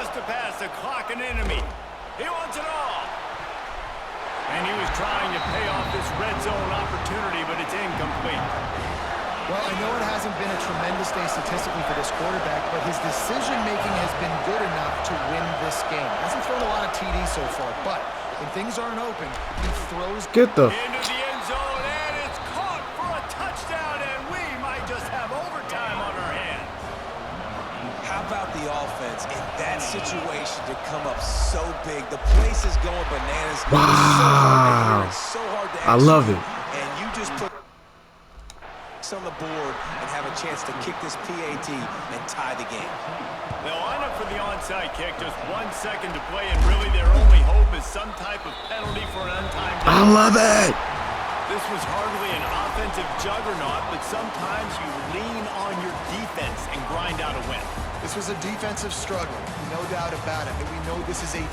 just to pass the clock an enemy. He wants it all. And he was trying to pay off this red zone opportunity, but it's incomplete. Well, I know it hasn't been a tremendous day statistically for this quarterback, but his decision-making has been good enough to win this game. Hasn't thrown a lot of TDs so far, but when things aren't open, he throws Get the into the end zone, and it's caught for a touchdown, and we might just have overtime on our hands. How about the offense in that situation to come up so big? The place is going bananas. Wow. It's so hard to I love it. And you just put on the board and have a chance to kick this PAT and tie the game. They'll line up for the onside kick, just 1 second to play, and really their only hope is some type of penalty for an untimed I love it. This was hardly an offensive juggernaut, but sometimes you lean on your defense and grind out a win. This was a defensive struggle, no doubt about it. And we know this is a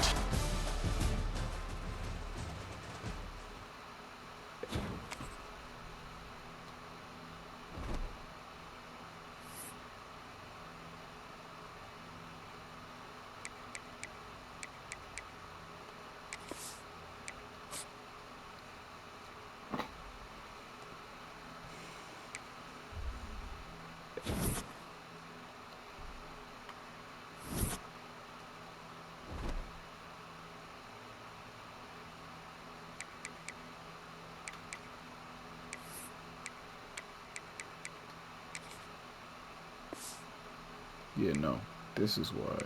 Yeah, no. This is why.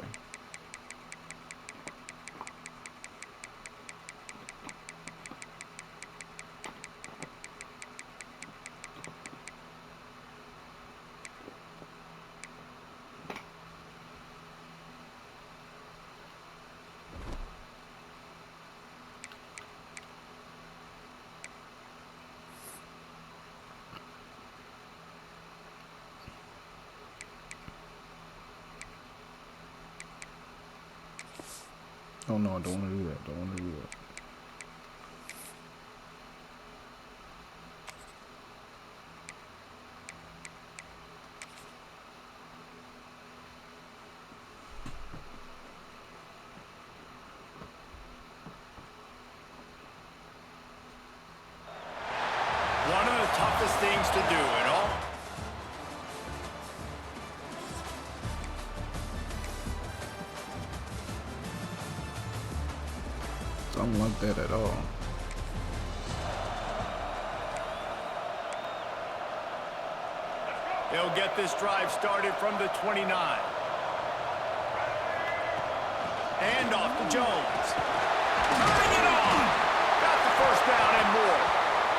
Oh no, I don't want to do that. Don't want to do that. One of the toughest things to do, you know? I don't like that at all. They'll get this drive started from the 29. And off to Jones. Turning it on. Got the first down and more.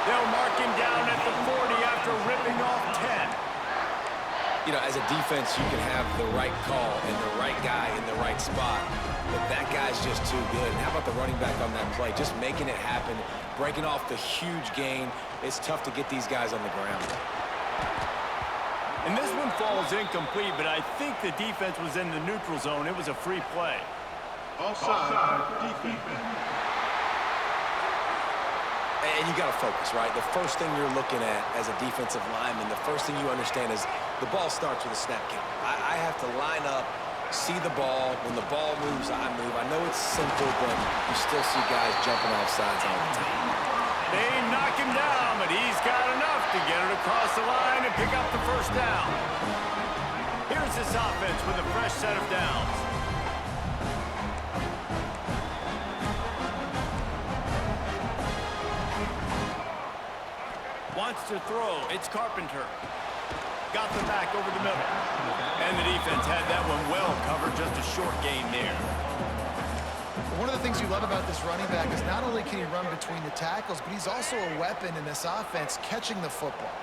They'll mark him down at the 40 after ripping off 10. You know, as a defense, you can have the right call and the right guy in the right spot, but that guy's just too good. And how about the running back on that play? Just making it happen, breaking off the huge gain. It's tough to get these guys on the ground. And this one falls incomplete, but I think the defense was in the neutral zone. It was a free play. Offside, defense. And you got to focus, right? The first thing you're looking at as a defensive lineman, the first thing you understand is the ball starts with a snap count. I have to line up, see the ball. When the ball moves, I move. I know it's simple, but you still see guys jumping off sides all the time. They knock him down, but he's got enough to get it across the line and pick up the first down. Here's this offense with a fresh set of downs. Wants to throw. It's Carpenter. Got the back over the middle. And the defense had that one well covered. Just a short gain there. One of the things you love about this running back is not only can he run between the tackles, but he's also a weapon in this offense catching the football.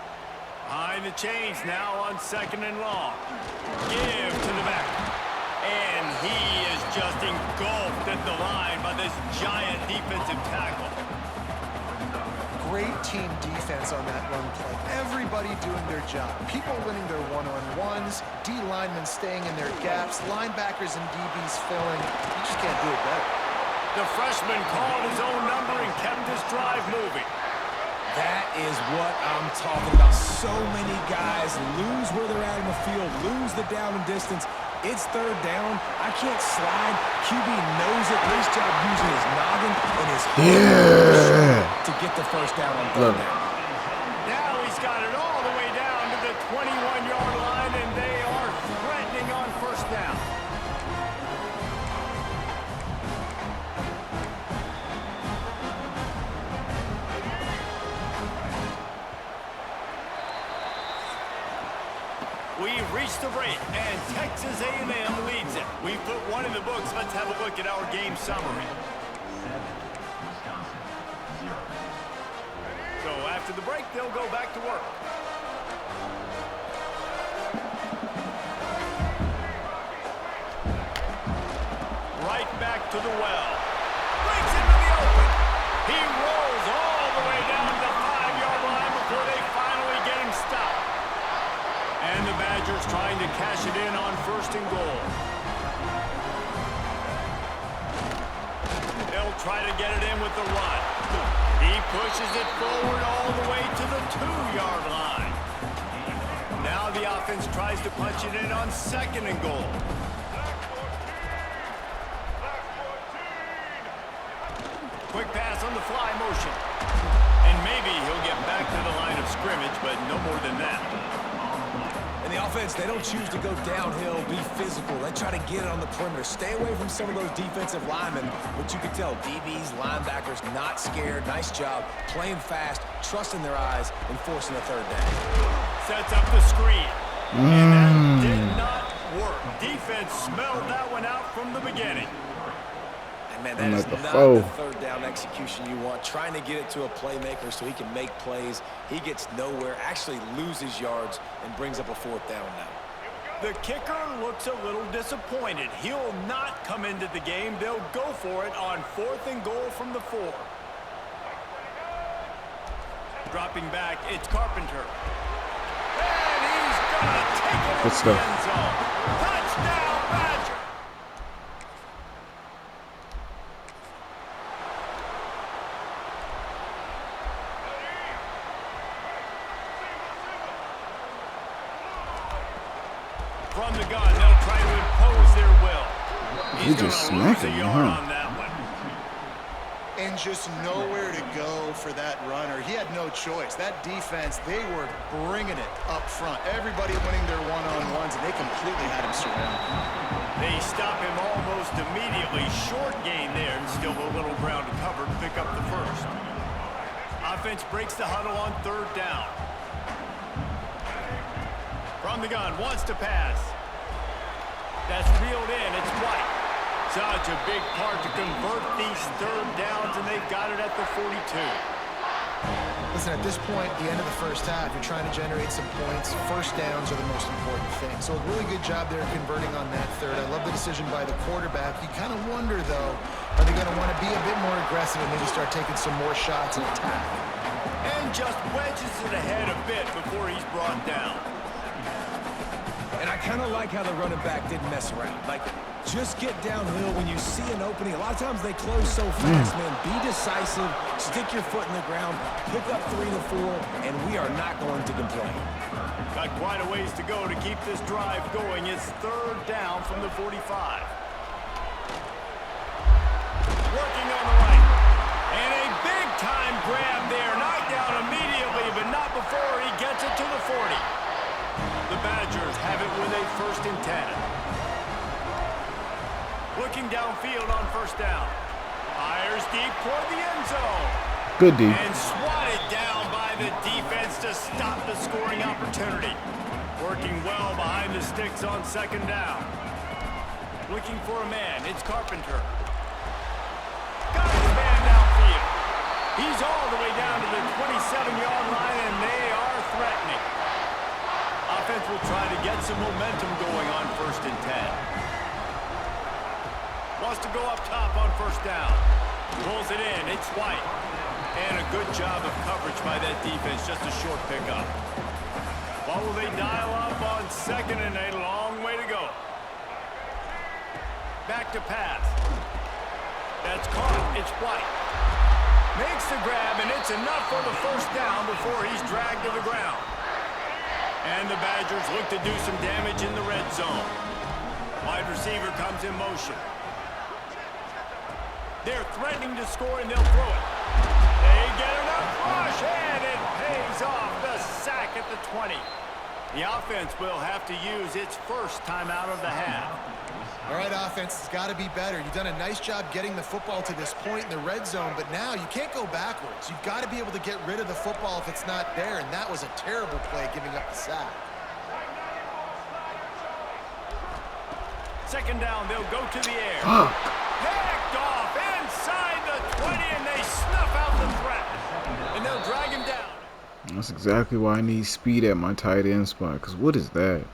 Behind the chains now on 2nd and long. Give to the back. And he is just engulfed at the line by this giant defensive tackle. Great team defense on that run play. Everybody doing their job. People winning their one-on-ones, D linemen staying in their gaps, linebackers and DBs filling. You just can't do it better. The freshman called his own number and kept this drive moving. That is what I'm talking about. So many guys lose where they're at in the field, lose the down and distance. It's third down. I can't slide. QB knows it. Nice job using his noggin and his heart to get the first down on third down. Now he's got it all the way down to the 21-yard line, and they are threatening on first down. We've reached the break, and Texas A&M leads it. We put one in the books. Let's have a look at our game summary. So after the break, they'll go back to work. Right back to the well. Breaks into the open. He rolls all the way down to the 5-yard line before they finally get him stopped. And the Badgers trying to cash it in on first and goal. They'll try to get it in with the run. He pushes it forward all the way to the 2-yard line. Now the offense tries to punch it in on second and goal. Quick pass on the fly motion. And maybe he'll get back to the line of scrimmage, but no more than that. And the offense, they don't choose to go downhill, be physical. They try to get it on the perimeter. Stay away from some of those defensive linemen, but you can tell DBs, linebackers, not scared. Nice job playing fast, trusting their eyes, and forcing a third down. Sets up the screen. And that did not work. Defense smelled that one out from the beginning. And man, that is not the third down execution you want. Trying to get it to a playmaker so he can make plays. He gets nowhere, actually loses yards, and brings up a fourth down now. The kicker looks a little disappointed. He'll not come into the game. They'll go for it on fourth and goal from the 4. Dropping back, it's Carpenter. And he's gonna take it to the end zone. Touchdown, Badger! From the gun, they'll try to impose their will. He's just gonna lose smacking a you, yard huh? on that one. And just nowhere to go for that runner. He had no choice. That defense, they were bringing it up front. Everybody winning their one-on-ones, and they completely had him surrounded. They stop him almost immediately. Short gain there, and still a little ground to cover to pick up the first. Offense breaks the huddle on third down. From the gun, wants to pass. That's reeled in, it's White. Such a big part to convert these third downs, and they've got it at the 42. Listen, at this point, the end of the first half, you're trying to generate some points. First downs are the most important thing. So a really good job there converting on that third. I love the decision by the quarterback. You kind of wonder, though, are they going to want to be a bit more aggressive and maybe start taking some more shots and attack? And just wedges it ahead a bit before he's brought down. And I kind of like how the running back didn't mess around. Like, just get downhill when you see an opening. A lot of times they close so fast, man. Be decisive, stick your foot in the ground, pick up 3 to 4, and we are not going to complain. Got quite a ways to go to keep this drive going. It's third down from the 45. Working on the right. And a big-time grab there. Knocked down immediately, but not before he gets it to the 40. The Badgers have it with a first and 10. Looking downfield on first down. Fires deep toward the end zone. Good D. And swatted down by the defense to stop the scoring opportunity. Working well behind the sticks on second down. Looking for a man. It's Carpenter. Got his man downfield. He's all the way down to the 27-yard line, and they are threatening. Offense will try to get some momentum going on first and 10. Wants to go up top on first down. Pulls it in. It's White. And a good job of coverage by that defense. Just a short pickup. What will they dial up on second and a long way to go? Back to pass. That's caught. It's White. Makes the grab, and it's enough for the first down before he's dragged to the ground. And the Badgers look to do some damage in the red zone. Wide receiver comes in motion. They're threatening to score, and they'll throw it. They get enough rush, and it pays off. The sack at the 20. The offense will have to use its first timeout of the half. All right, offense, it's got to be better. You've done a nice job getting the football to this point in the red zone, but now you can't go backwards. You've got to be able to get rid of the football if it's not there, and that was a terrible play giving up the sack. Second down, they'll go to the air. Picked off inside the 20, and they snuff out the threat. And they'll drag him down. That's exactly why I need speed at my tight end spot, because what is that?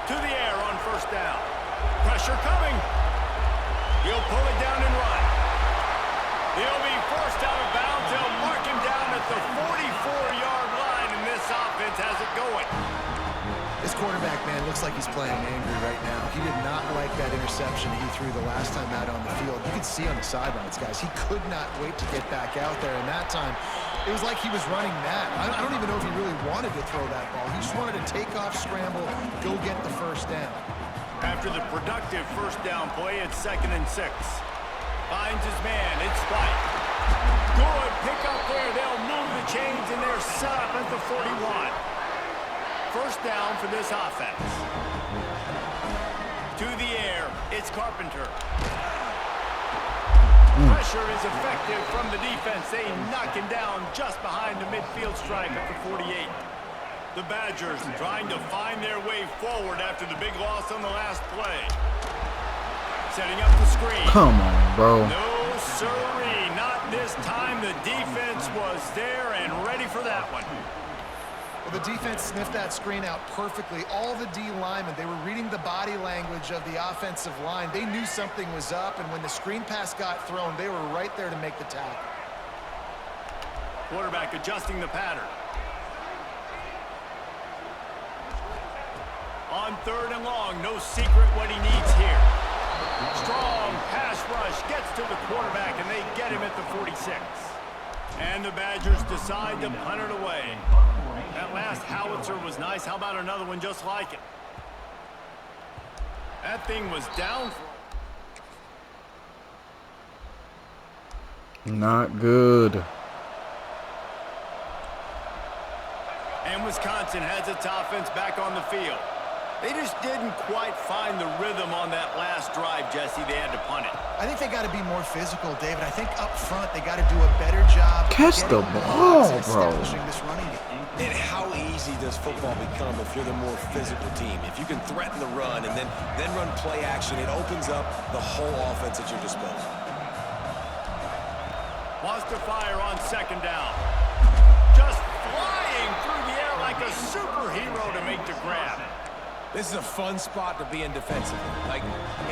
To the air on first down. Pressure coming. He'll pull it down and run. He'll be forced out of bounds. They'll mark him down at the 44-yard line, and this offense has it going. This quarterback, man, looks like he's playing angry right now. He did not like that interception he threw the last time out on the field. You could see on the sidelines, guys, he could not wait to get back out there. And that time, it was like he was running mad. I don't even know if he really wanted to throw that ball. He just wanted to take off, scramble, go get the first down. After the productive first down play, it's 2nd and 6. Finds his man. It's Spike. Good pick up there. They'll move the chains, and they're set up at the 41. First down for this offense. To the air, it's Carpenter. Pressure is effective from the defense. They knock him down just behind the midfield stripe at the 48. The Badgers trying to find their way forward after the big loss on the last play. Setting up the screen. Come on, bro. No, sirree. Not this time. The defense was there and ready for that one. Well, the defense sniffed that screen out perfectly. All the D linemen, they were reading the body language of the offensive line. They knew something was up, and when the screen pass got thrown, they were right there to make the tackle. Quarterback adjusting the pattern. On 3rd and long, no secret what he needs here. Strong pass rush gets to the quarterback, and they get him at the 46. And the Badgers decide to punt it away. That last howitzer was nice. How about another one just like it? That thing was down. Not good. And Wisconsin has its offense back on the field. They just didn't quite find the rhythm on that last drive, Jesse. They had to punt it. I think they got to be more physical, David. I think up front they got to do a better job. Catch the ball, bro. Establishing this running game. And how easy does football become if you're the more physical team? If you can threaten the run and then run play action, it opens up the whole offense at your disposal. Wants to fire on 2nd down. Just flying through the air like a superhero to make the grab. This is a fun spot to be in defensively. Like,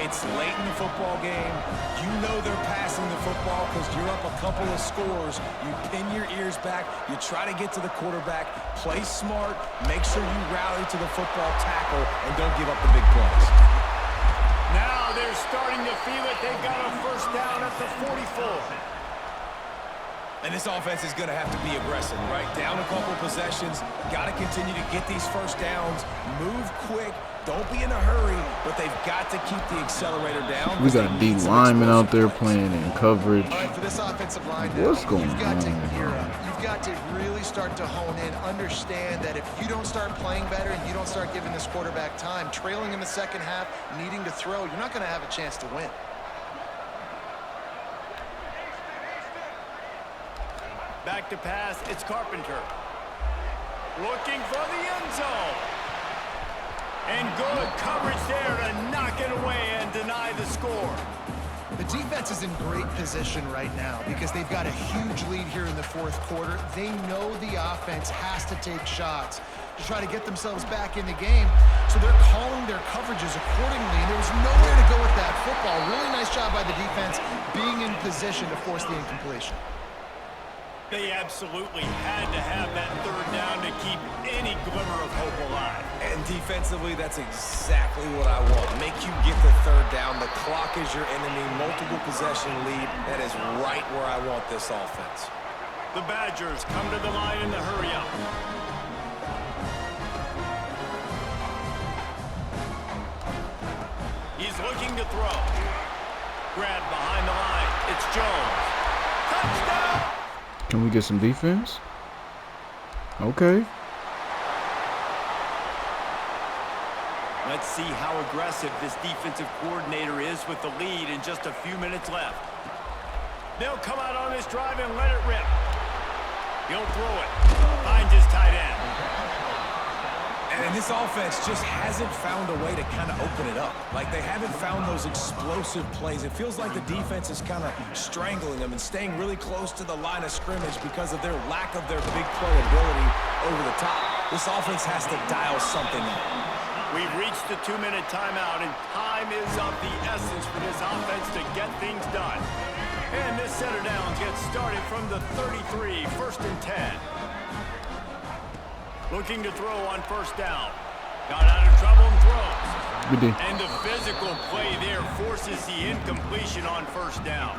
it's late in the football game. You know they're passing the football because you're up a couple of scores. You pin your ears back. You try to get to the quarterback. Play smart. Make sure you rally to the football tackle and don't give up the big plays. Now they're starting to feel it. They've got a first down at the 44. And this offense is going to have to be aggressive, right? Down a couple possessions. Got to continue to get these first downs. Move quick. Don't be in a hurry, but they've got to keep the accelerator down. We got D linemen out there playing in coverage. All right, for this offensive line now, What's going you've got on? to gear up. You've got to really start to hone in, understand that if you don't start playing better and you don't start giving this quarterback time, trailing in the second half, needing to throw, you're not going to have a chance to win. Back to pass, it's Carpenter. Looking for the end zone. And good coverage there to knock it away and deny the score. The defense is in great position right now because they've got a huge lead here in the 4th quarter. They know the offense has to take shots to try to get themselves back in the game, so they're calling their coverages accordingly, and there was nowhere to go with that football. Really nice job by the defense being in position to force the incompletion. They absolutely had to have that third down to keep any glimmer of hope alive. And defensively, that's exactly what I want. Make you get the third down. The clock is your enemy. Multiple possession lead. That is right where I want this offense. The Badgers come to the line in the hurry-up. He's looking to throw. Grabbed behind the line. It's Jones. Touchdown! Can we get some defense? Okay. Let's see how aggressive this defensive coordinator is with the lead and just a few minutes left. They'll come out on this drive and let it rip. He'll throw it. Finds his tight end. And this offense just hasn't found a way to kind of open it up. Like, they haven't found those explosive plays. It feels like the defense is kind of strangling them and staying really close to the line of scrimmage because of their lack of their big play ability over the top. This offense has to dial something up. We've reached the 2-minute timeout, and time is of the essence for this offense to get things done. And this setter down gets started from the 33, 1st and 10. Looking to throw on first down. Got out of trouble and throws. We did. And the physical play there forces the incompletion on first down.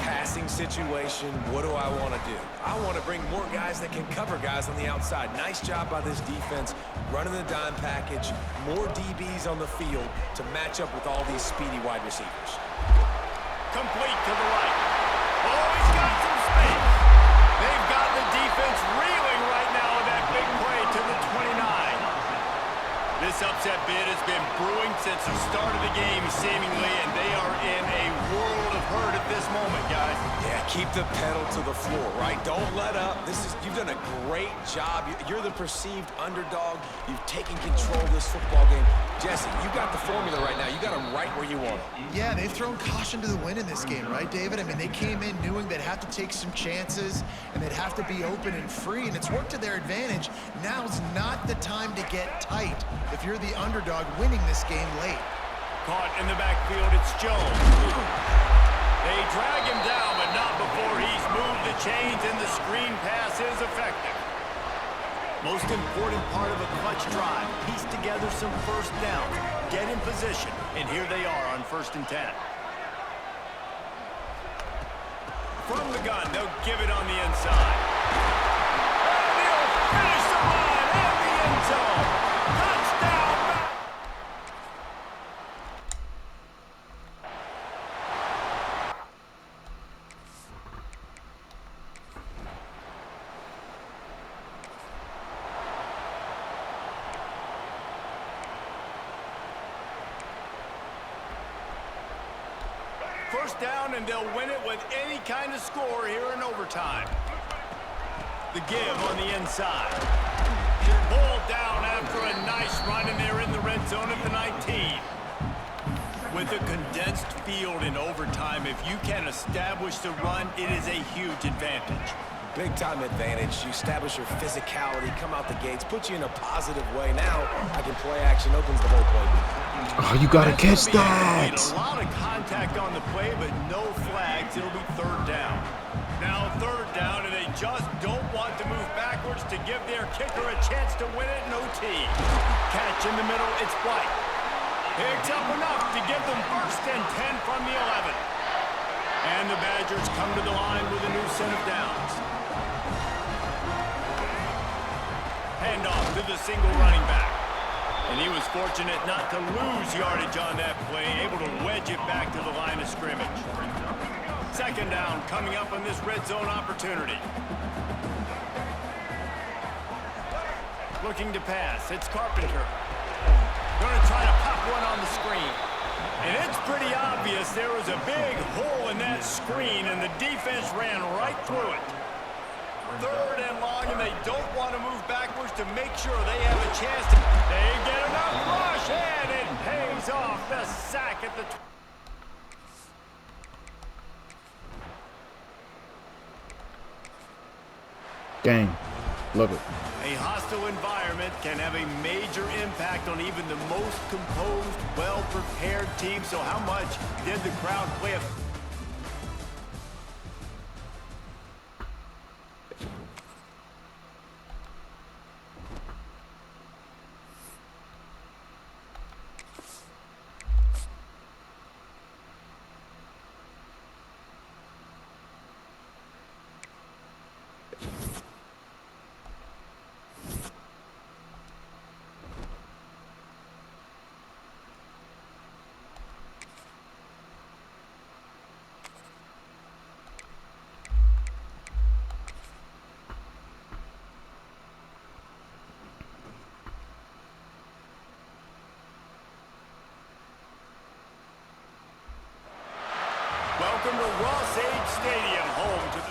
Passing situation, what do I want to do? I want to bring more guys that can cover guys on the outside. Nice job by this defense, running the dime package, more DBs on the field to match up with all these speedy wide receivers. Complete to the right. Oh, he's got some space. They've got the defense reeling right now with that big play to the 29. This upset bid has been brewing since the start of the game, seemingly, and they are in a world of hurt at this moment, guys. Yeah, keep the pedal to the floor, right? Don't let up. You've done a great job. You're the perceived underdog. You've taken control of this football game. Jesse, you got the formula right now. You got them right where you want them. Yeah, they've thrown caution to the wind in this game, right, David? I mean, they came in knowing they'd have to take some chances and they'd have to be open and free, and it's worked to their advantage. Now's not the time to get tight if you're the underdog winning this game late. Caught in the backfield, it's Jones. They drag him down, but not before he's moved the chains, and the screen pass is effective. Most important part of a clutch drive, piece together some first downs, get in position, and here they are on 1st and 10. From the gun, they'll give it on the inside. And he'll finish the line and the end zone. Touchdown! First down, and they'll win it with any kind of score here in overtime. The give on the inside. Pulled down after a nice run, and they're in the red zone at the 19. With a condensed field in overtime, if you can establish the run, it is a huge advantage. Big-time advantage. You establish your physicality, come out the gates, put you in a positive way. Now, I can play action, opens the whole playbook. Oh, you gotta catch that. A lot of contact on the play, but no flags. It'll be third down. Now third down, and they just don't want to move backwards to give their kicker a chance to win it in OT. Catch in the middle, it's White. Picks up enough to give them 1st and 10 from the 11. And the Badgers come to the line with a new set of downs. Handoff to the single running back. And he was fortunate not to lose yardage on that play, able to wedge it back to the line of scrimmage. 2nd down coming up on this red zone opportunity. Looking to pass, it's Carpenter. Going to try to pop one on the screen. And it's pretty obvious there was a big hole in that screen, and the defense ran right through it. 3rd and long, and they don't want to move backwards to make sure they have a chance to... They get enough rush, and it pays off. The sack at the... Dang. Love it. A hostile environment can have a major impact on even the most composed, well-prepared team. So how much did the crowd play a... Welcome to Ross-Ade Stadium, home to the...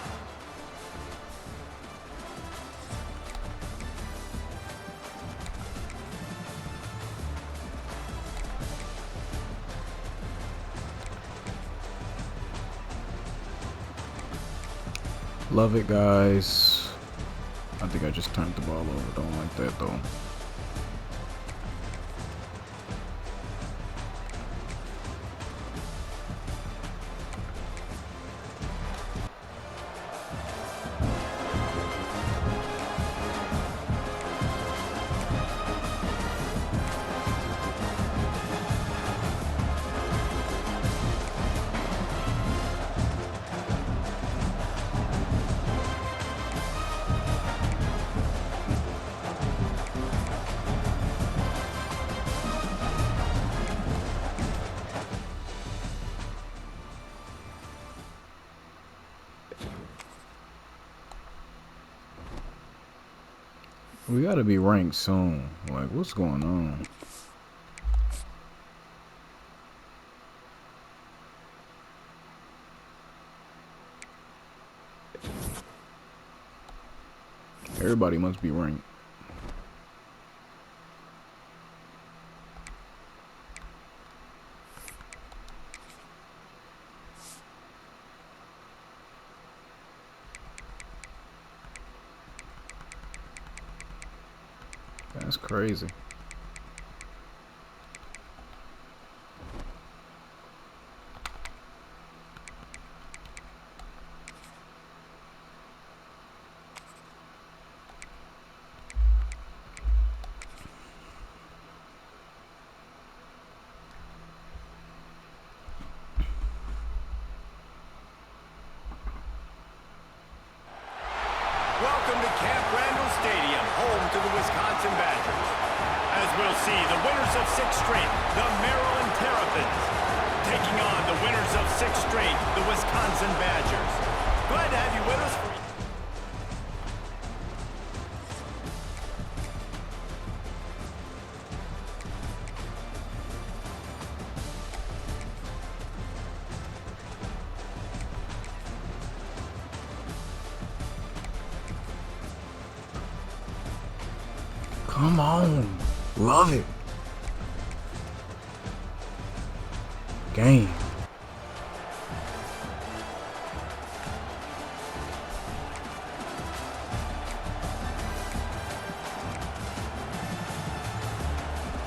Love it, guys. I think I just turned the ball over. Don't like that, though. We gotta be ranked soon. Like, what's going on? Everybody must be ranked. That's crazy. Welcome to Camp Randall Stadium, home to the Wisconsin Badgers. As we'll see, the winners of 6 straight, the Maryland Terrapins, taking on the winners of 6 straight, the Wisconsin Badgers. Glad to have you with us. Come on. Love it. Game.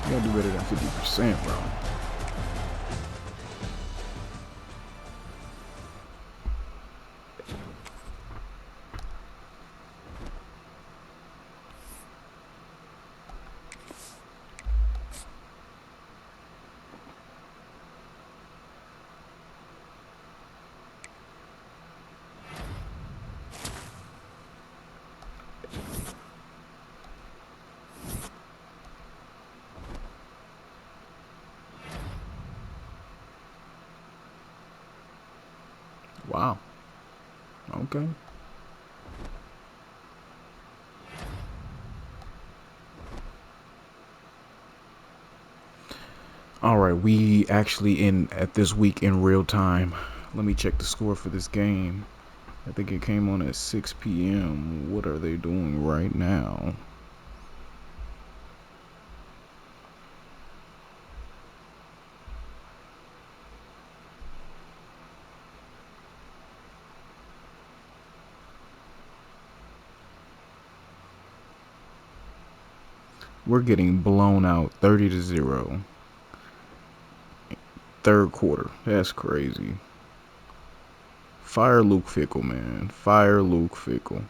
You gotta do better than 50%, bro. Wow. Okay. All right, we actually at this week in real time. Let me check the score for this game. I think it came on at 6 p.m. What are they doing right now? We're getting blown out 30-0. Third quarter. That's crazy. Fire Luke Fickell, man. Fire Luke Fickell.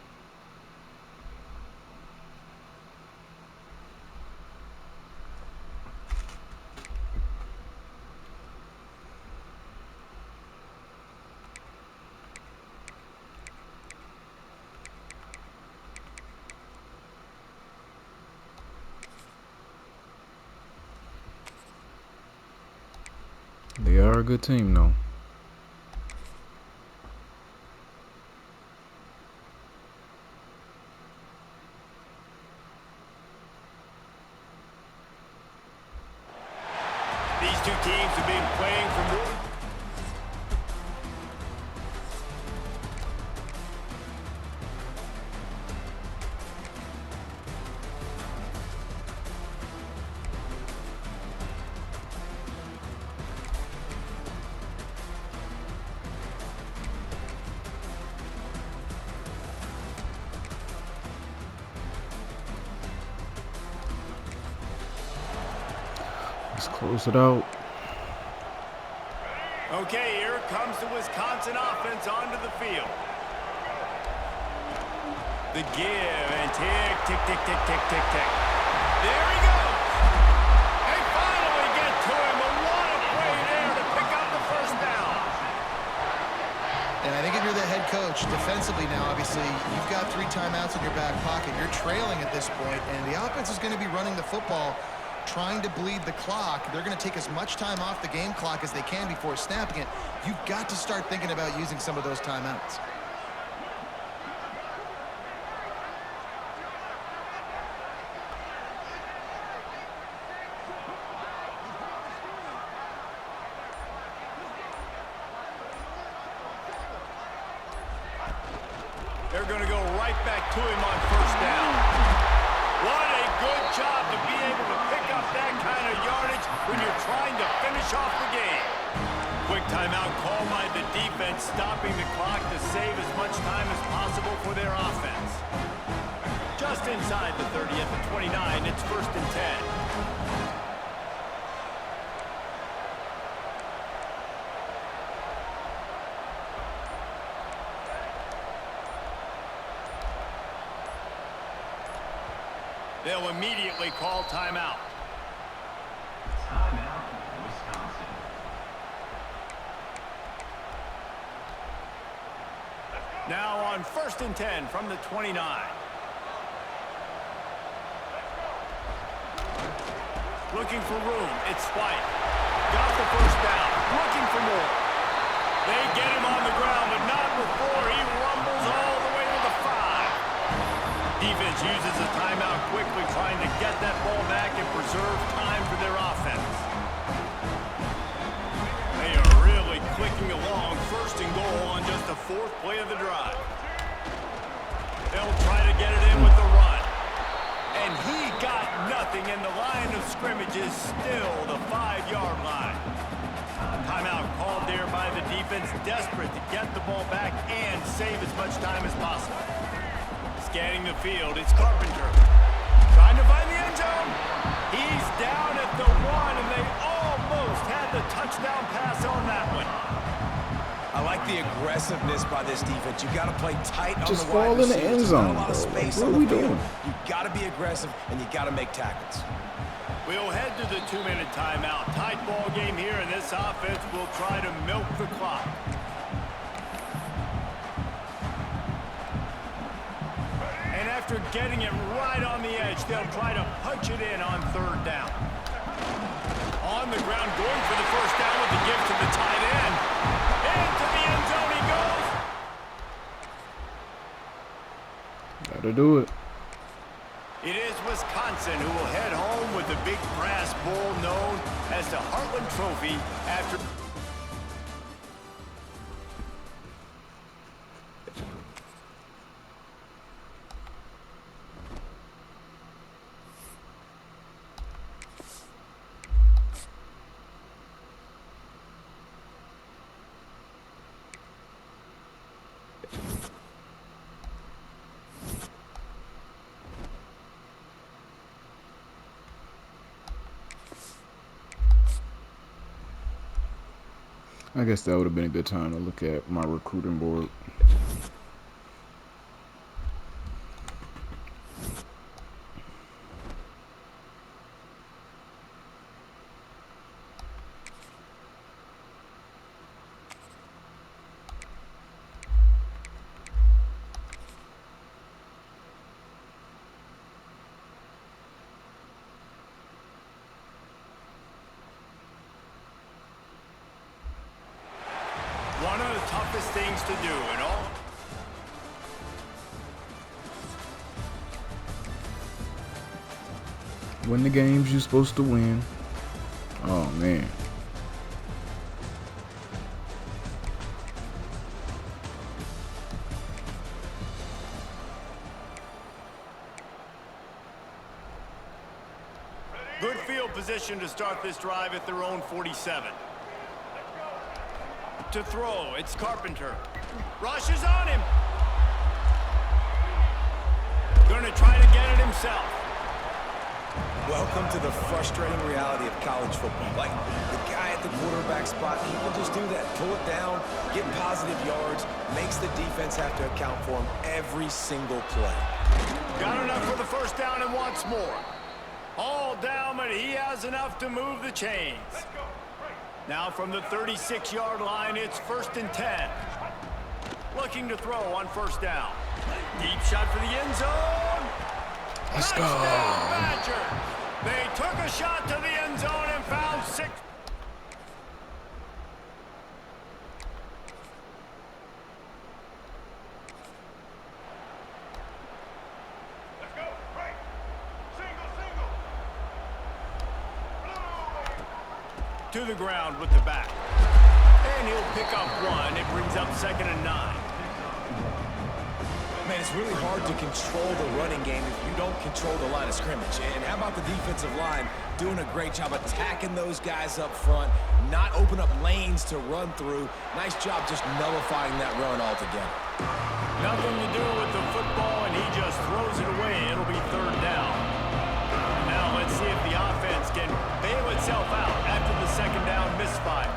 are a good team, though. These two teams have been playing for more. Let's close it out. Okay, here comes the Wisconsin offense onto the field. The give and tick, tick, tick, tick, tick, tick, tick. There he goes. They finally get to him. But what a play there to pick up the first down. And I think if you're the head coach, defensively now, obviously, you've got 3 timeouts in your back pocket. You're trailing at this point, and the offense is going to be running the football, trying to bleed the clock. They're going to take as much time off the game clock as they can before snapping it. You've got to start thinking about using some of those timeouts. They're going to go right back to him on first down. What a good job to be able to pick up that kind of yardage when you're trying to finish off the game. Quick timeout call by the defense, stopping the clock to save as much time as possible for their offense. Just inside the 30 at the 29, it's 1st and 10. They'll immediately call timeout. Timeout, Wisconsin. Now on 1st and 10 from the 29. Looking for room. It's White. Got the first down. Looking for more. They get him on the ground, but not before he rumbles all the way to the 5. Defense uses a timeout quickly, trying to get that ball back and preserve time for their offense. They are really clicking along. 1st and goal on just the 4th play of the drive. They'll try to get it in with the run. And he got nothing, and the line of scrimmage is still the 5-yard line. Timeout called there by the defense, desperate to get the ball back and save as much time as possible. Scanning the field, it's Carpenter. Trying to find the end zone. He's down at the 1, and they almost had the touchdown pass on that one. I like the aggressiveness by this defense. You got to play tight on Just the wide fall in the receivers. end There's zone, not a lot of bro. space Like, on what are the we field. doing? You got to be aggressive, and you got to make tackles. We'll head to the 2-minute timeout. Tight ball game here, and this offense will try to milk the clock. And after getting it right on the edge, they'll try to punch it in on 3rd down. On the ground, going for the first down with the give to the tight end. Into the end zone he goes. Gotta do it. It is Wisconsin who will head home with the big brass bowl known as the Heartland Trophy after... I guess that would have been a good time to look at my recruiting board. the toughest things to do in all. Win the games you're supposed to win. Oh, man. Good field position to start this drive at their own 47. To throw, it's Carpenter. Rushes on him. Going to try to get it himself. Welcome to the frustrating reality of college football. Like, the guy at the quarterback spot, he can just do that. Pull it down, get positive yards, makes the defense have to account for him every single play. Got enough for the first down and wants more. All down, but he has enough to move the chains. Now from the 36-yard line, it's 1st and 10. Looking to throw on first down. Deep shot for the end zone. Let's go. Badger. They took a shot to the end zone and found 6. Let's go. Right. Single. To the ground with the back. And he'll pick up 1. It brings up 2nd and 9. Man, it's really hard to control the running game if you don't control the line of scrimmage. And how about the defensive line doing a great job attacking those guys up front, not open up lanes to run through. Nice job just nullifying that run altogether. Nothing to do with the football, and he just throws it away. It'll be 3rd down. Now let's see if the offense can bail itself out after the 2nd down misfire.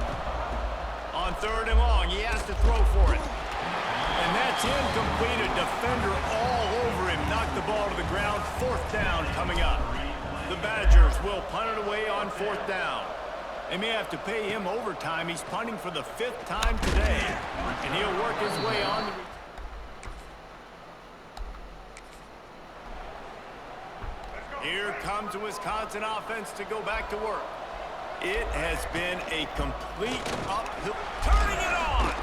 On 3rd and long, he has to throw for it. And that's incomplete. A defender all over him. Knocked the ball to the ground. 4th down coming up. The Badgers will punt it away on 4th down. They may have to pay him overtime. He's punting for the 5th time today. And he'll work his way on the... Here comes the Wisconsin offense to go back to work. It has been a complete uphill. Turning it on!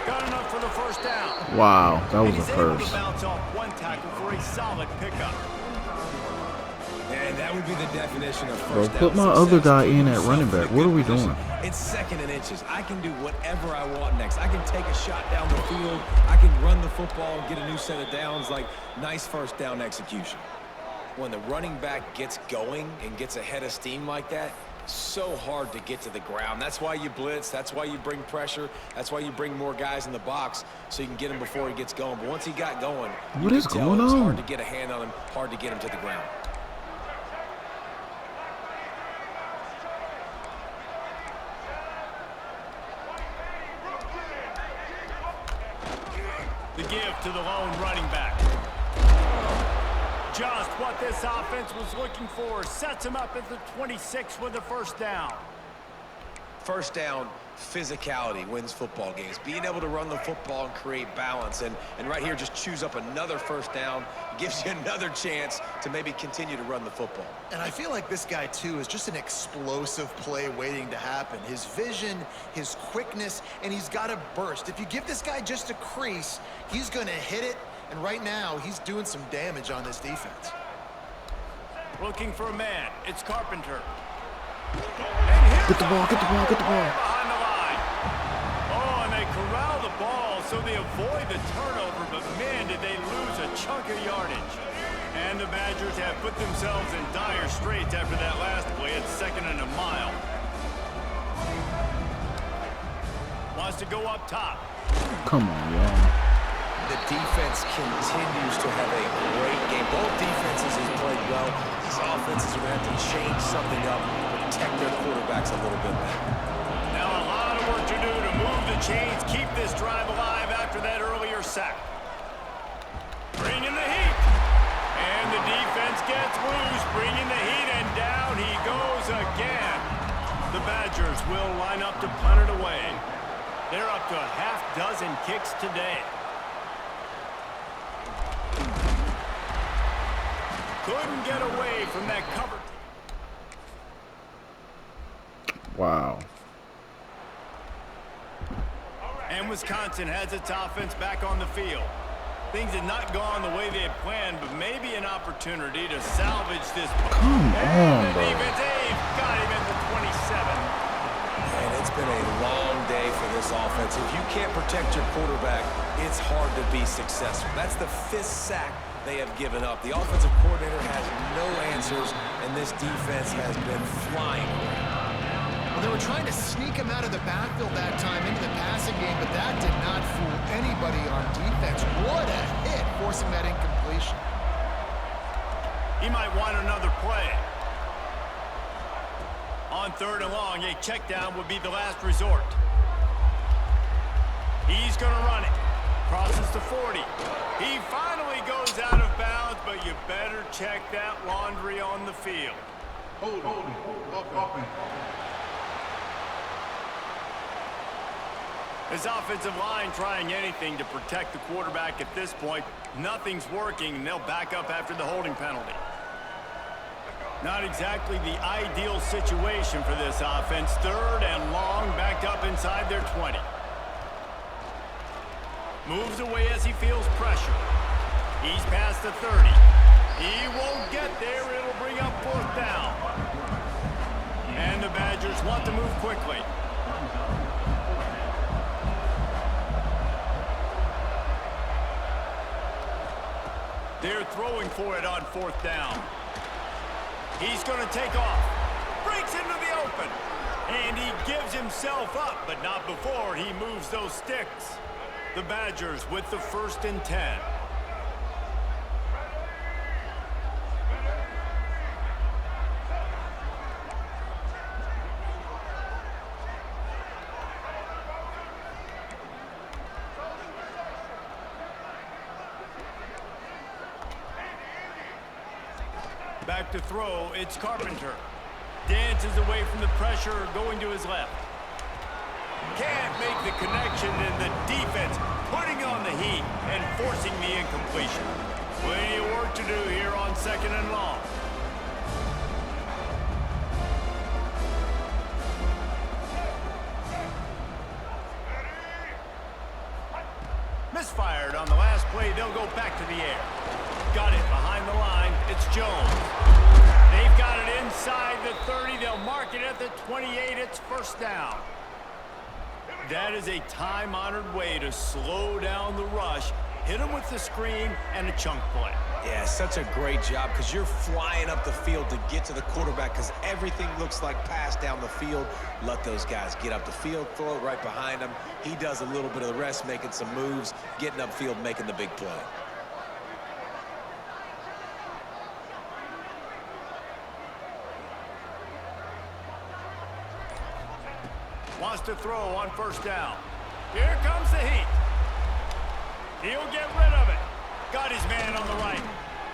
Got enough for the first down. Wow, that was a He's able to first. bounce off 1 tackle for a solid pickup. And that would be the definition of Bro, first down put my success. other guy in at Yourself running in a back. What good are we position. doing? It's 2nd and inches. I can do whatever I want next. I can take a shot down the field. I can run the football and get a new set of downs. Like, nice first down execution. When the running back gets going and gets ahead of steam like that, so hard to get to the ground. That's why you blitz. That's why you bring pressure. That's why you bring more guys in the box so you can get him before he gets going. But once he got going, What is going it's on? hard to get a hand on him, hard to get him to the ground. The give to the lone running back. Just what this offense was looking for. Sets him up at the 26 with the first down. First down, physicality wins football games. Being able to run the football and create balance. And right here, just choose up another first down. Gives you another chance to maybe continue to run the football. And I feel like this guy, too, is just an explosive play waiting to happen. His vision, his quickness, and he's got a burst. If you give this guy just a crease, he's going to hit it. And right now, he's doing some damage on this defense. Looking for a man. It's Carpenter. Get the ball, get the ball, get the ball. Behind the line. Oh, and they corral the ball so they avoid the turnover, but man, did they lose a chunk of yardage. And the Badgers have put themselves in dire straits after that last play at 2nd and a mile. Wants to go up top. Come on, y'all. The defense continues to have a great game. Both defenses have played well. These offenses are going to have to change something up, protect their quarterbacks a little bit better. Now a lot of work to do to move the chains, keep this drive alive after that earlier sack. Bringing the heat. And the defense gets loose, bringing the heat, and down he goes again. The Badgers will line up to punt it away. They're up to a half dozen kicks today. Couldn't get away from that cover. Wow. And Wisconsin has its offense back on the field. Things had not gone the way they had planned, but maybe an opportunity to salvage this. Come on, the bro. defense, Dave, got him at the 27. And it's been a long day for this offense. If you can't protect your quarterback, it's hard to be successful. That's the 5th sack they have given up. The offensive coordinator has no answers, and this defense has been flying around. Well, they were trying to sneak him out of the backfield that time into the passing game, but that did not fool anybody on defense. What a hit, forcing that incompletion. He might want another play. On 3rd and long, a check down would be the last resort. He's going to run it. Crosses to 40. He finally goes out of bounds, but you better check that laundry on the field. Hold on. His offensive line trying anything to protect the quarterback at this point. Nothing's working, and they'll back up after the holding penalty. Not exactly the ideal situation for this offense. 3rd and long, backed up inside their 20. Moves away as he feels pressure. He's past the 30. He won't get there. It'll bring up 4th down. And the Badgers want to move quickly. They're throwing for it on 4th down. He's going to take off. Breaks into the open. And he gives himself up, but not before he moves those sticks. The Badgers with the 1st and 10. Back to throw, it's Carpenter. Dances away from the pressure, going to his left. Can't make the connection, and the defense putting on the heat and forcing the incompletion. Plenty of work to do here on 2nd and long. Misfired on the last play. They'll go back to the air. Got it behind the line. It's Jones. They've got it inside the 30. They'll mark it at the 28. It's 1st down. That is a time-honored way to slow down the rush. Hit them with the screen and a chunk play. Yeah, such a great job because you're flying up the field to get to the quarterback because everything looks like pass down the field. Let those guys get up the field, throw it right behind him. He does a little bit of the rest, making some moves, getting upfield, making the big play. Wants to throw on 1st down. Here comes the heat. He'll get rid of it. Got his man on the right.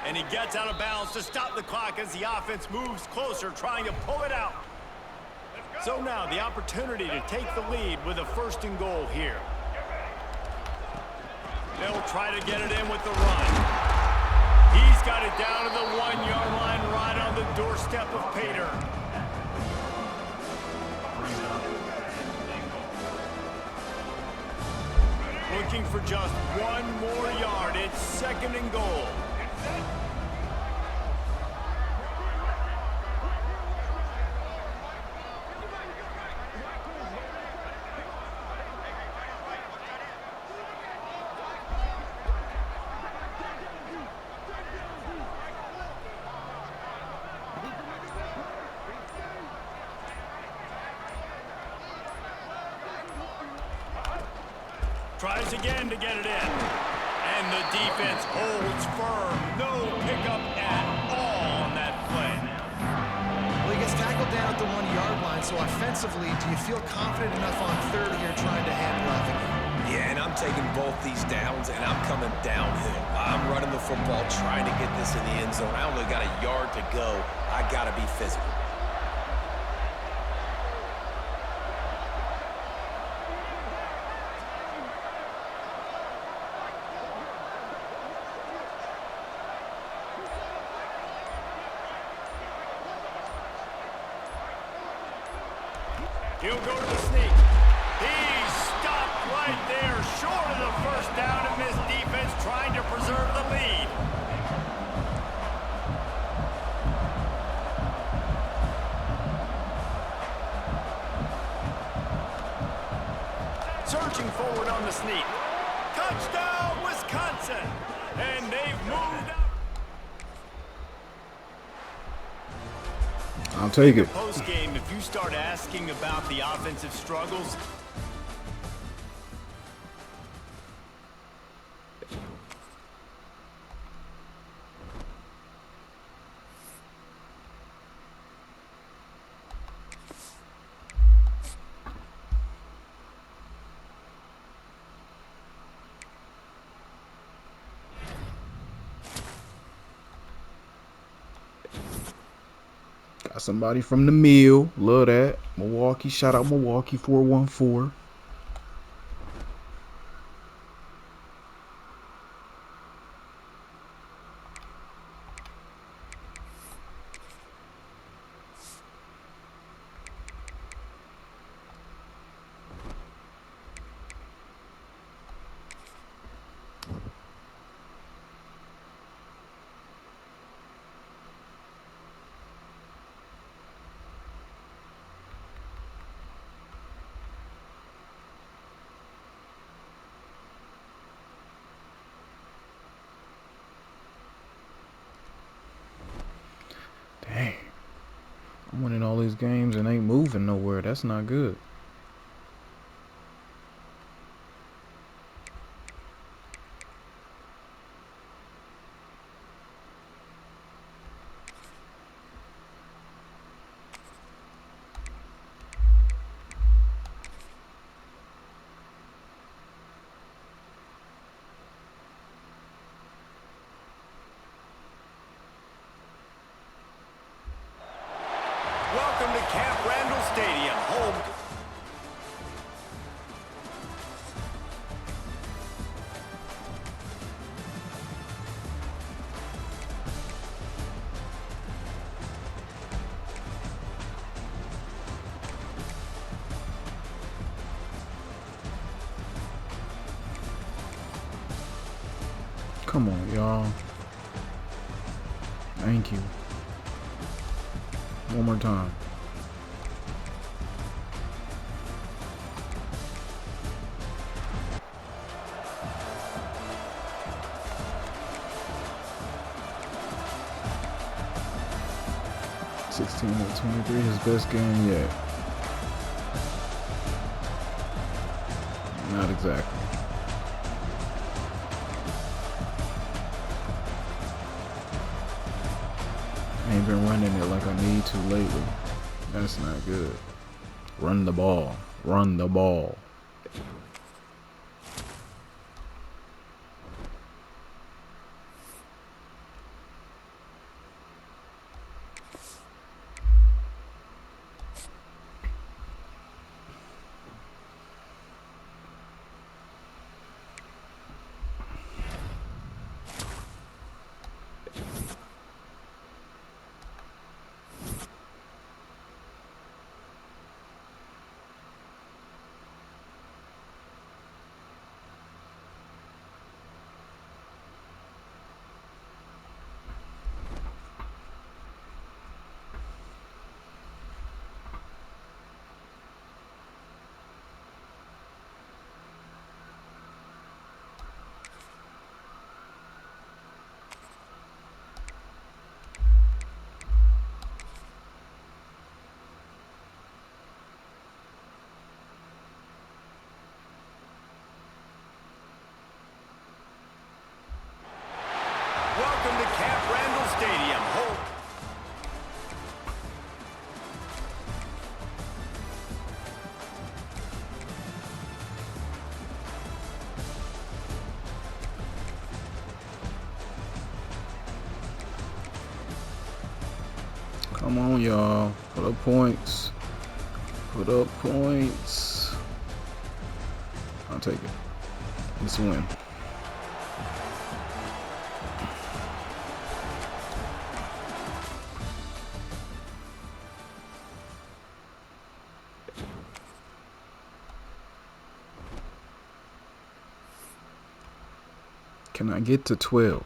And he gets out of bounds to stop the clock as the offense moves closer, trying to pull it out. So now the opportunity to take the lead with a 1st and goal here. They'll try to get it in with the run. He's got it down to the 1-yard line, right on the doorstep of Pater. Looking for just 1 more yard. It's 2nd and goal. Tries again to get it in. And the defense holds firm. No pickup at all on that play. Well, he gets tackled down at the 1-yard line, so offensively, do you feel confident enough on 3rd here trying to handle everything? Yeah, and I'm taking both these downs, and I'm coming downhill. I'm running the football, trying to get this in the end zone. I only got a yard to go. I got to be physical. He'll go to the sneak. He's stopped right there. Surging forward on the sneak. Touchdown, Wisconsin! And they've moved out. I'll take it. Post game, if you start asking about the offensive struggles, Got somebody from the mill. Love that. Milwaukee. Shout out Milwaukee 414. Dang. I'm winning all these games and ain't moving nowhere. That's not good. welcome to Camp Randall Stadium, home. Come on, y'all. Thank you. One more time. (16-23), his best game yet. Not exactly. Ain't been running it like I need to lately. That's not good. Run the ball. Run the ball. Welcome to Camp Randall Stadium, home. Come on, y'all. Put up points. Put up points. I'll take it. Let's win. Can I get to 12?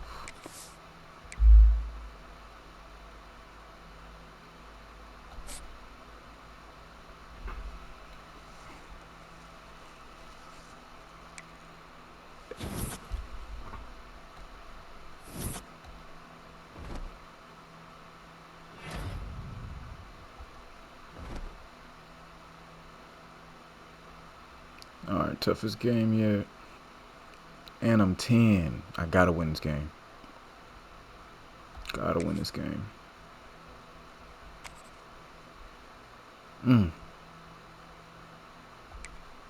toughest game yet. And I'm 10. I gotta win this game. Gotta win this game.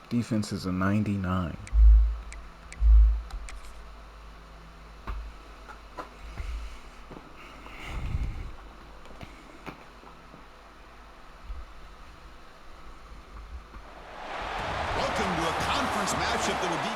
Defense is a 99. Welcome to a conference matchup that will be...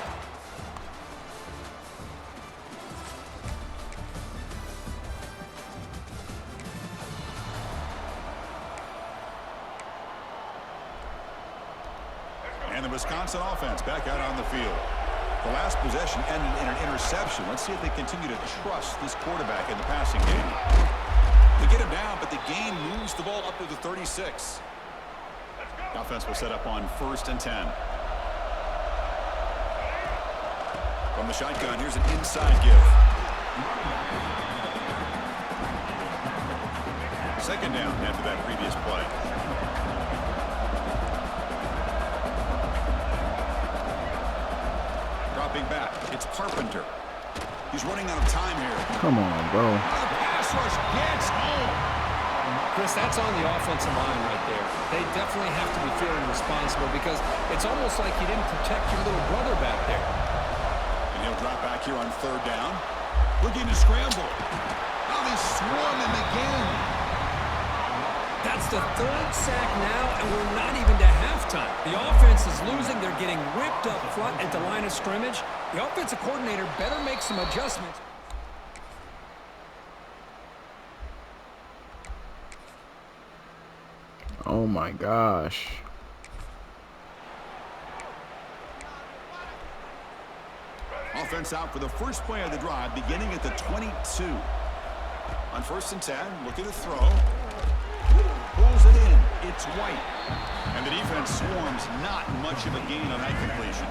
And the Wisconsin offense back out on the field. The last possession ended in an interception. Let's see if they continue to trust this quarterback in the passing game. They get him down, but the gain moves the ball up to the 36. The offense will set up on 1st and 10. From the shotgun, here's an inside give. 2nd down after that previous play. Dropping back, it's Carpenter. He's running out of time here. Come on, bro. The pass rush gets home. Chris, that's on the offensive line right there. They definitely have to be feeling responsible because it's almost like you didn't protect your little brother back there. And he'll drop back here on 3rd down. Looking to scramble. Now they swarm him again. That's the 3rd sack now, and we're not even to halftime. The offense is losing. They're getting ripped up front at the line of scrimmage. The offensive coordinator better make some adjustments. Oh my gosh. Offense out for the first play of the drive, beginning at the 22. On 1st and 10, looking to throw. Pulls it in. It's White. And the defense swarms. Not much of a gain on that completion.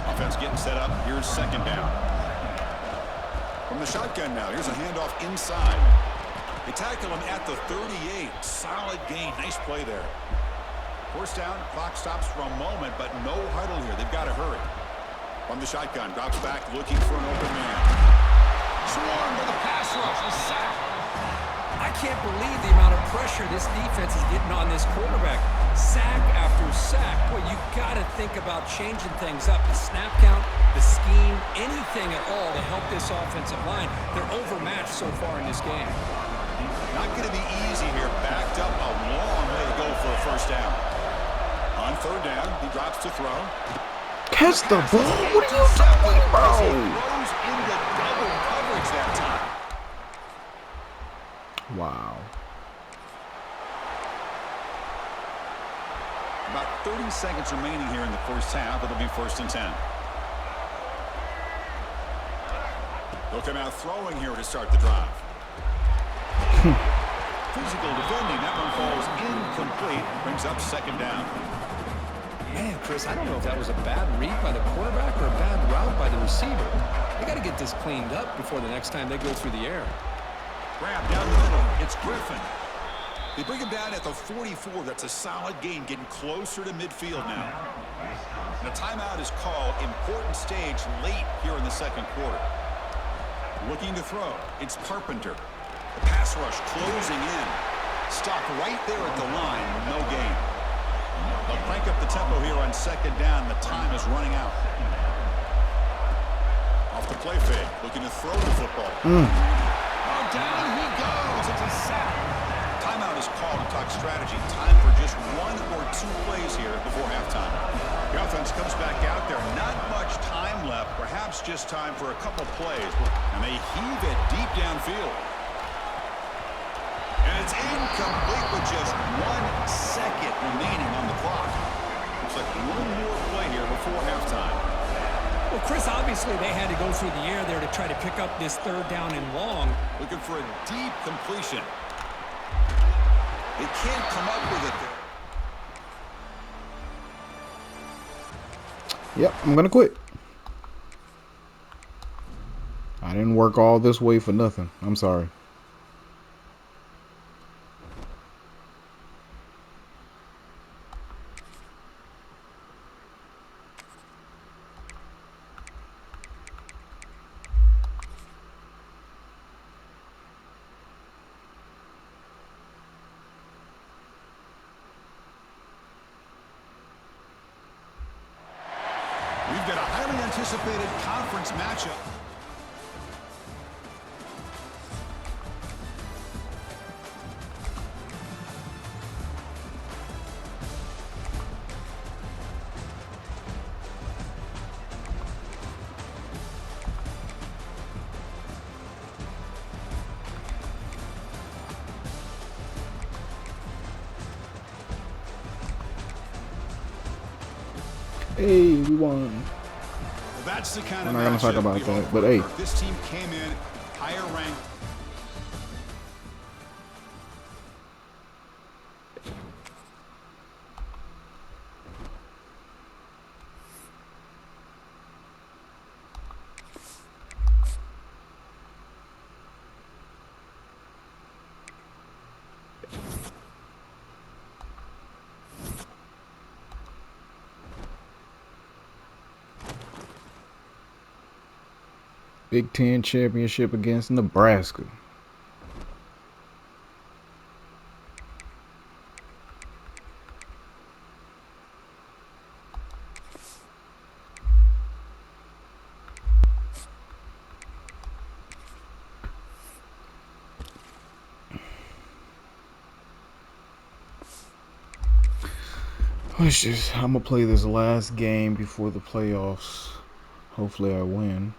Offense getting set up. Here's 2nd down. From the shotgun now, here's a handoff inside. They tackle him at the 38. Solid gain. Nice play there. 1st down. Clock stops for a moment, but no huddle here. They've got to hurry. From the shotgun, drops back, looking for an open man. Swarmed by the pass rush. A sack. I can't believe the amount of pressure this defense is getting on this quarterback. Sack after sack. Boy, you got to think about changing things up. The snap count, the scheme, anything at all to help this offensive line. They're overmatched so far in this game. Not going to be easy here. Backed up a long way to go for a 1st down. On 3rd down, he drops to throw. Catch the ball. What are you doing, bro? Throws into double coverage that time. Wow. About 30 seconds remaining here in the 1st half. It'll be 1st and 10. They'll come out throwing here to start the drive. Physical defending. That one falls incomplete. Brings up 2nd down. Man, Chris, I don't know if that was a bad read by the quarterback or a bad route by the receiver. They got to get this cleaned up before the next time they go through the air. Grab down the middle. It's Griffin. They bring him down at the 44. That's a solid gain, getting closer to midfield now. And a timeout is called. Important stage late here in the 2nd quarter. Looking to throw. It's Carpenter. The pass rush closing in. Stop right there at the line. No gain. They'll crank up the tempo here on 2nd down. The time is running out. Off the play fake. Looking to throw the football. Oh, down he goes. It's a sack. Timeout is called to talk strategy. Time for just 1 or 2 plays here before halftime. The offense comes back out there. Not much time left. Perhaps just time for a couple plays. And they heave it deep downfield. And it's incomplete with just 1 second remaining on the clock. Looks like 1 more play here before halftime. Well, Chris, obviously they had to go through the air there to try to pick up this 3rd down and long. Looking for a deep completion. They can't come up with it there. Yep, I'm gonna quit. I didn't work all this way for nothing. I'm sorry. anticipated conference matchup. Hey, we won. Well, that's the kind I'm of not gonna talk matchup about we that, hope but for. hey. This team came in higher ranked. Big Ten championship against Nebraska. I'm gonna play this last game before the playoffs. Hopefully I win.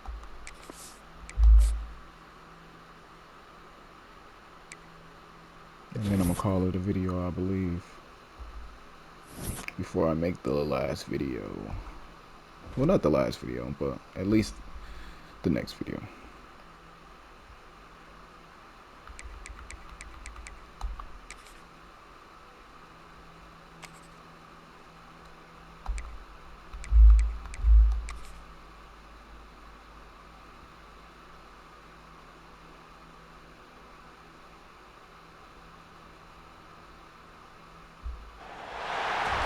And then I'm gonna call it a video, I believe. Before I make the last video. Well, not the last video, but at least the next video.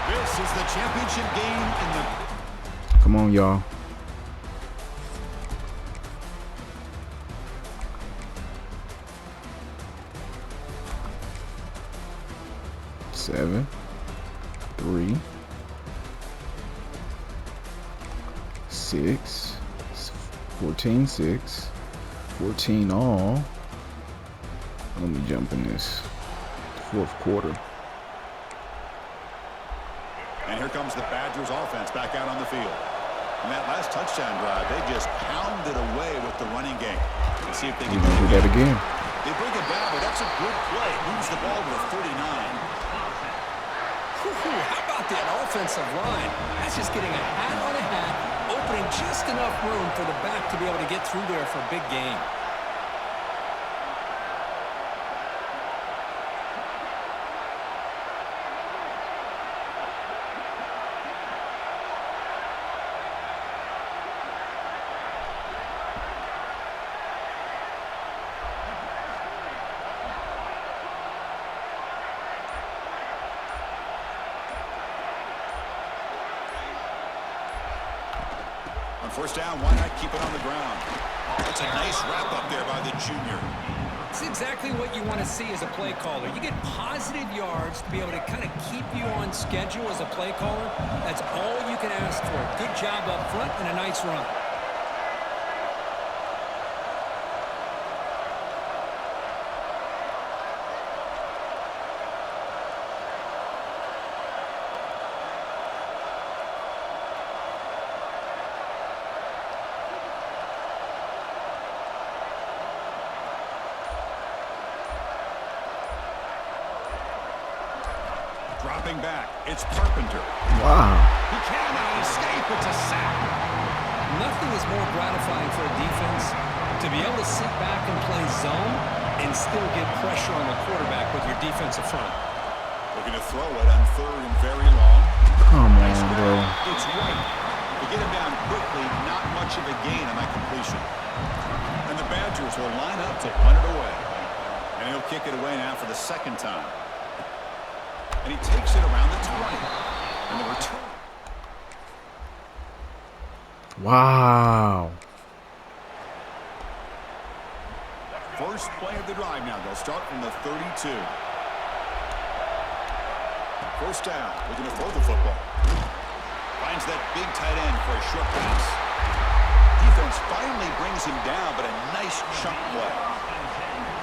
This is the championship game in the... Come on, y'all. Seven, 3, 6, 14, 6, 14 all. Let me jump in this fourth quarter. And here comes the Badgers offense back out on the field. And that last touchdown drive, they just pounded away with the running game. Let's see if they can do that again. They bring it down, but that's a good play. Moves the ball to the 39. How about that offensive line? That's just getting a hat on a hat, opening just enough room for the back to be able to get through there for a big gain. On first down, why not keep it on the ground? That's a nice wrap up there by the junior. It's exactly what you want to see as a play caller. You get positive yards to be able to kind of keep you on schedule as a play caller. That's all you can ask for. Good job up front and a nice run. Dropping back, it's Carpenter. Wow. He cannot escape. It's a sack. Nothing is more gratifying for a defense to be able to sit back and play zone and still get pressure on the quarterback with your defensive front. Looking to throw it on third and very long. Come Nice on, grab. bro. It's White. To get him down quickly, not much of a gain on that completion. And the Badgers will line up to punt it away. And he'll kick it away now for the second time. And he takes it around the 20. And the return. Wow. First play of the drive now. They'll start from the 32. First down. Looking to throw the football. Finds that big tight end for a short pass. defense finally brings him down, but a nice chunk play.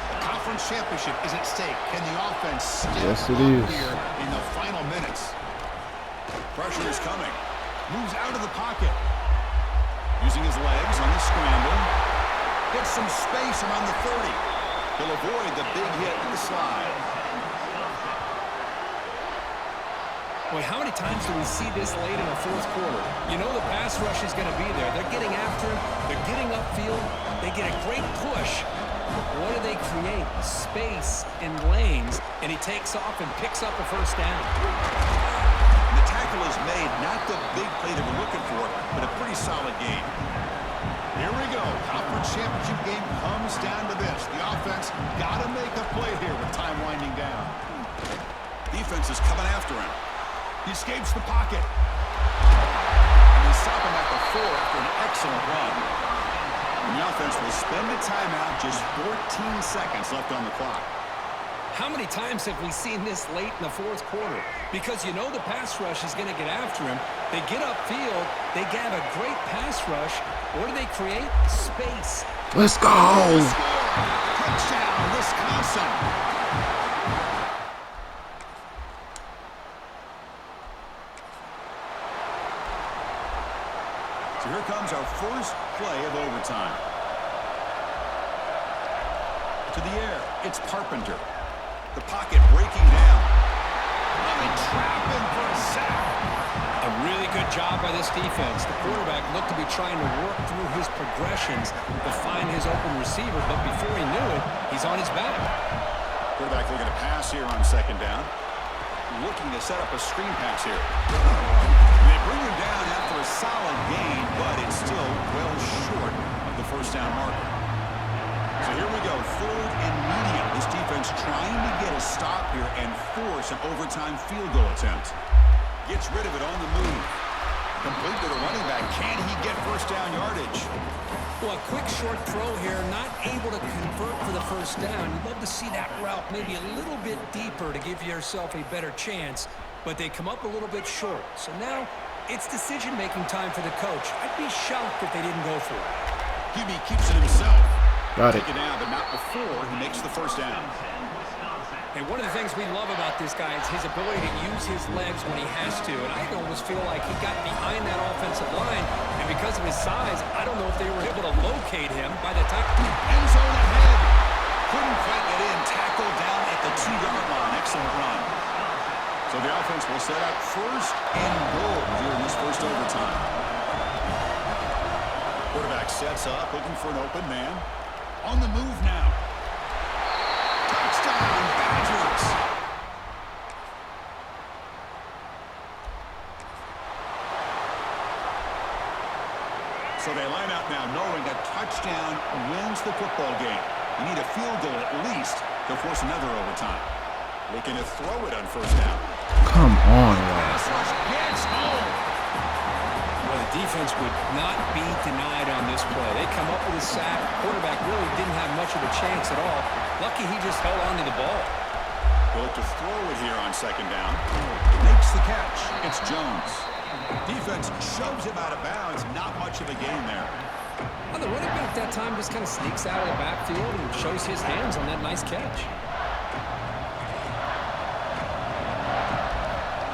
The conference championship is at stake. Can the offense step Yes, it up is. here in the final minutes? Pressure is coming. Moves out of the pocket. Using his legs on the scramble. Gets some space around the 30. He'll avoid the big hit with the slide. Boy, how many times do we see this late in the fourth quarter? You know the pass rush is going to be there. They're getting after him. They're getting upfield. They get a great push. What do they create? Space and lanes. And he takes off and picks up a first down. The tackle is made, not the big play that we're looking for, but a pretty solid game. Here we go. Conference championship game comes down to this. The offense got to make a play here with time winding down. Defense is coming after him. He escapes the pocket. And they stop him at the 4 after an excellent run. And the offense will spend a timeout, just 14 seconds left on the clock. How many times have we seen this late in the fourth quarter? Because you know the pass rush is going to get after him. They get upfield. They have a great pass rush. What do they create? Space. Let's go. Touchdown, Wisconsin. So here comes our first play of overtime. To the air, it's Carpenter. The pocket breaking down. They trap him for a sack. A really good job by this defense. The quarterback looked to be trying to work through his progressions to find his open receiver, but before he knew it, he's on his back. Quarterback looking to pass here on second down. Looking to set up a screen pass here. They bring him down after a solid gain, but it's still well short of the first down marker. So here we go, 3rd and medium. This defense trying to get a stop here and force an overtime field goal attempt. Gets rid of it on the move. Complete to the running back. Can he get first down yardage? Well, a quick short throw here, not able to convert for the first down. You'd love to see that route maybe a little bit deeper to give yourself a better chance, but they come up a little bit short. So now it's decision-making time for the coach. I'd be shocked if they didn't go for it. QB keeps it himself. Got it. Take it down, but not before he makes the first down. And one of the things we love about this guy is his ability to use his legs when he has to. And I almost feel like he got behind that offensive line, and because of his size, I don't know if they were able to locate him by the time. End zone ahead. Couldn't quite get in. Tackle down at the 2-yard line. Excellent run. So the offense will set up 1st and goal here in this first overtime. Quarterback sets up, looking for an open man. On the move now. Touchdown, Badgers. So they line out now knowing that touchdown wins the football game. You need a field goal at least to force another overtime. Looking to throw it on first down. Come on, Ryan. Pass rush gets home. Well, the defense would not be denied on this play. They come up with a sack. Quarterback really didn't have much of a chance at all. Lucky he just held on to the ball. They'll look to throw it here on second down. Makes the catch. It's Jones. Defense shoves him out of bounds. Not much of a gain there. Well, the running back that time just kind of sneaks out of the backfield and shows his hands on that nice catch.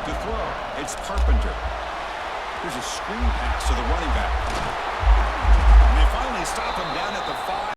To throw, it's Carpenter. Here's a screen pass to the running back. And they finally stop him down at the 5.